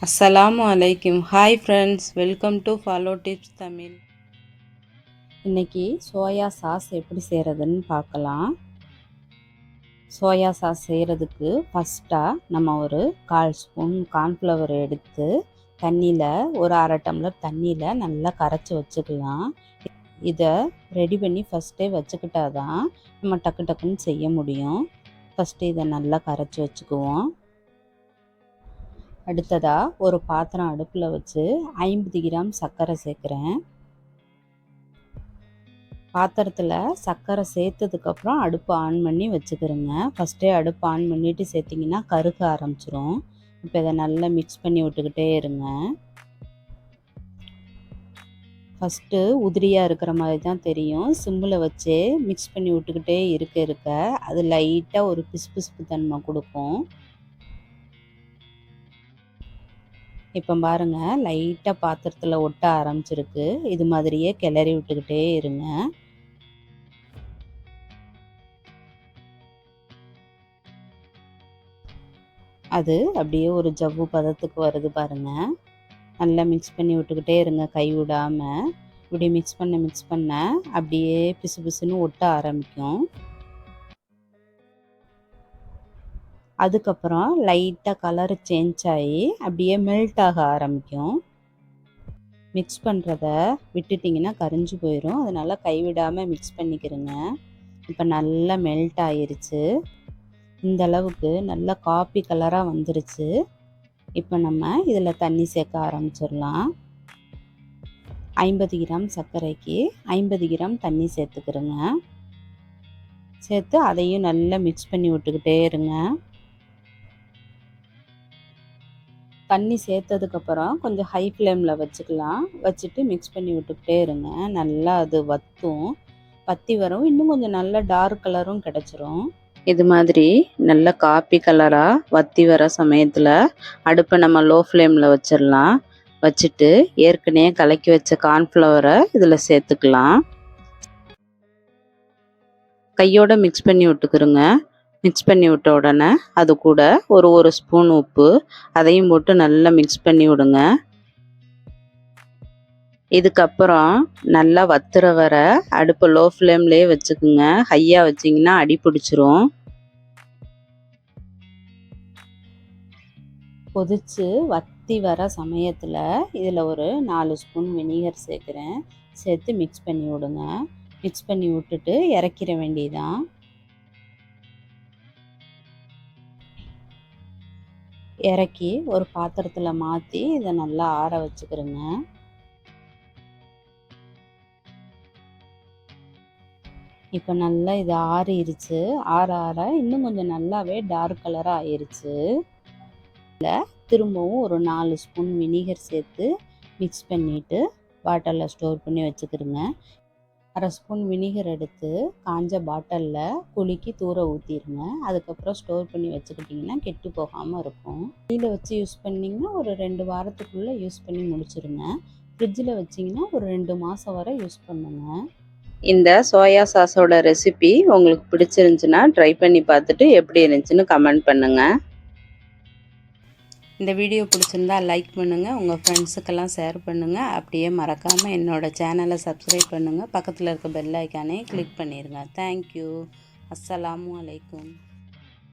அஸ்ஸலாமு அலைக்கும். Hi friends, welcome to follow tips Tamil. இன்றைக்கி சோயா சாஸ் எப்படி செய்கிறதுன்னு பார்க்கலாம். சோயா சாஸ் செய்கிறதுக்கு ஃபஸ்ட்டாக நம்ம ஒரு 1/4 ஸ்பூன் கார்ன்ஃப்ளவர் எடுத்து தண்ணியில் ஒரு 1/2 டம்ளர் தண்ணியில் நல்லா கரைச்சி வச்சுக்கலாம். இதை ரெடி பண்ணி ஃபஸ்ட்டே வச்சுக்கிட்டா தான் நம்ம டக்கு டக்குன்னு செய்ய முடியும். ஃபஸ்ட்டு இதை நல்லா கரைச்சி வச்சுக்குவோம். அடுத்ததாக ஒரு பாத்திரம் அடுப்பில் வச்சு 50 கிராம் சர்க்கரை சேர்க்குறேன். பாத்திரத்தில் சர்க்கரை சேர்த்ததுக்கப்புறம் அடுப்பு ஆன் பண்ணி வச்சுக்கிறேங்க. ஃபஸ்ட்டே அடுப்பு ஆன் பண்ணிவிட்டு சேர்த்திங்கன்னா கருக ஆரம்பிச்சிரும். இப்போ இதை நல்லா மிக்ஸ் பண்ணி விட்டுக்கிட்டே இருங்க. ஃபஸ்ட்டு உதிரியாக இருக்கிற மாதிரி தான் தெரியும். சிம்மில் வச்சு மிக்ஸ் பண்ணி விட்டுக்கிட்டே இருக்க அது லைட்டாக ஒரு பிசுபிசுப்பு தன்மை கொடுக்கும். இப்போ பாருங்கள், லைட்டாக பாத்திரத்தில் ஒட்ட ஆரம்பிச்சிருக்கு. இது மாதிரியே கிளறி விட்டுக்கிட்டே இருங்க. அது அப்படியே ஒரு ஜவ்வு பதத்துக்கு வருது பாருங்கள். நல்லா மிக்ஸ் பண்ணி விட்டுக்கிட்டே இருங்க கை விடாமல். இப்படி மிக்ஸ் பண்ண அப்படியே பிசு பிசுன்னு ஒட்ட ஆரம்பிக்கும். அதுக்கப்புறம் லைட்டாக கலர் சேஞ்ச் ஆகி அப்படியே மெல்ட் ஆக ஆரம்பிக்கும். மிக்ஸ் பண்ணுறத விட்டுட்டிங்கன்னா கரிஞ்சு போயிடும். அதனால் கைவிடாமல் மிக்ஸ் பண்ணிக்கிறேங்க. இப்போ நல்லா மெல்ட் ஆகிருச்சு. இந்த அளவுக்கு நல்லா காப்பி கலராக வந்துருச்சு. இப்போ நம்ம இதில் தண்ணி சேர்க்க ஆரம்பிச்சிடலாம். 50 கிராம் சர்க்கரைக்கு 50 கிராம் தண்ணி சேர்த்துக்கிறேங்க. சேர்த்து அதையும் நல்லா மிக்ஸ் பண்ணி விட்டுக்கிட்டே இருங்க. தண்ணி சேர்த்ததுக்கப்புறம் கொஞ்சம் ஹை ஃப்ளேமில் வச்சுக்கலாம். வச்சுட்டு மிக்ஸ் பண்ணி விட்டுக்கிட்டே இருங்க. நல்லா அது வற்றி வரும். இன்னும் கொஞ்சம் நல்ல டார்க் கலரும் கிடச்சிரும். இது மாதிரி நல்ல காப்பி கலராக வற்றி வர சமயத்தில் அடுப்பை நம்ம லோ ஃப்ளேமில் வச்சிடலாம். வச்சுட்டு ஏற்கனவே கலக்கி வச்ச கார்ன்ஃப்ளவரை இதில் சேர்த்துக்கலாம். கையோடு மிக்ஸ் பண்ணி விட்டுக்கிறோங்க. மிக்ஸ் பண்ணி விட்ட உடனே அது கூட ஒரு ஸ்பூன் உப்பு அதையும் போட்டு நல்லா மிக்ஸ் பண்ணி விடுங்க. இதுக்கப்புறம் நல்லா வத்துற வர அடுப்பை லோ ஃப்ளேம்லேயே வச்சுக்குங்க. ஹையாக வச்சிங்கன்னா அடி பிடிச்சிரும். கொதித்து வற்றி வர சமயத்தில் இதில் ஒரு 4 ஸ்பூன் வினிகர் சேர்க்குறேன். சேர்த்து மிக்ஸ் பண்ணி விடுங்க. மிக்ஸ் பண்ணி விட்டுட்டு இறக்கிற வேண்டியதான். இறக்கி ஒரு பாத்திரத்தில் மாற்றி இதை நல்லா ஆற வச்சுக்கிறேங்க. இப்போ நல்லா இது ஆறிடுச்சு. ஆற இன்னும் கொஞ்சம் நல்லாவே டார்க் கலராக ஆயிடுச்சு. இதில் திரும்பவும் ஒரு 4 ஸ்பூன் வினிகர் சேர்த்து மிக்ஸ் பண்ணிவிட்டு பாட்டிலில் ஸ்டோர் பண்ணி வச்சுக்கிறேங்க. 1/2 ஸ்பூன் வினிகர் எடுத்து காஞ்ச பாட்டிலில் குலுக்கி தூர ஊற்றிடுங்க. அதுக்கப்புறம் ஸ்டோர் பண்ணி வச்சுக்கிட்டிங்கன்னா கெட்டு போகாமல் இருக்கும். வெளியில் வச்சு யூஸ் பண்ணிங்கன்னா ஒரு 2 வாரத்துக்குள்ளே யூஸ் பண்ணி முடிச்சிருங்க. ஃப்ரிட்ஜில் வச்சிங்கன்னா ஒரு 2 மாதம் வரை யூஸ் பண்ணுங்க. இந்த சோயா சாஸோட ரெசிபி உங்களுக்கு பிடிச்சிருந்துச்சுன்னா ட்ரை பண்ணி பார்த்துட்டு எப்படி இருந்துச்சுன்னு கமெண்ட் பண்ணுங்கள். இந்த வீடியோ பிடிச்சிருந்தா லைக் பண்ணுங்கள், உங்கள் ஃப்ரெண்ட்ஸுக்கெல்லாம் ஷேர் பண்ணுங்கள். அப்படியே மறக்காமல் என்னோடய சேனலை சப்ஸ்கிரைப் பண்ணுங்கள். பக்கத்தில் இருக்க பெல் ஐக்கானே கிளிக் பண்ணிடுங்க. தேங்க்யூ. அஸ்ஸலாமு அலைக்கும்.